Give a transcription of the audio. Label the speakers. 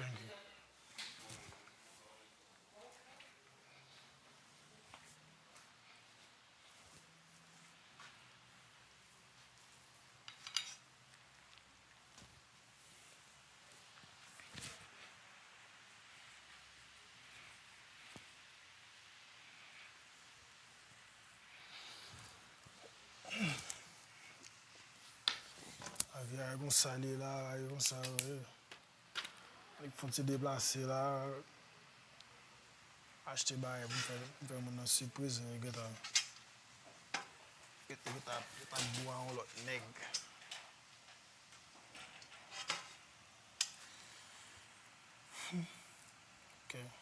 Speaker 1: Thank you. Avion yon salé là, yon ça, il faut se déplacer là, acheter bail pour faire mon surprise, get a boire un lot nèg. Okay.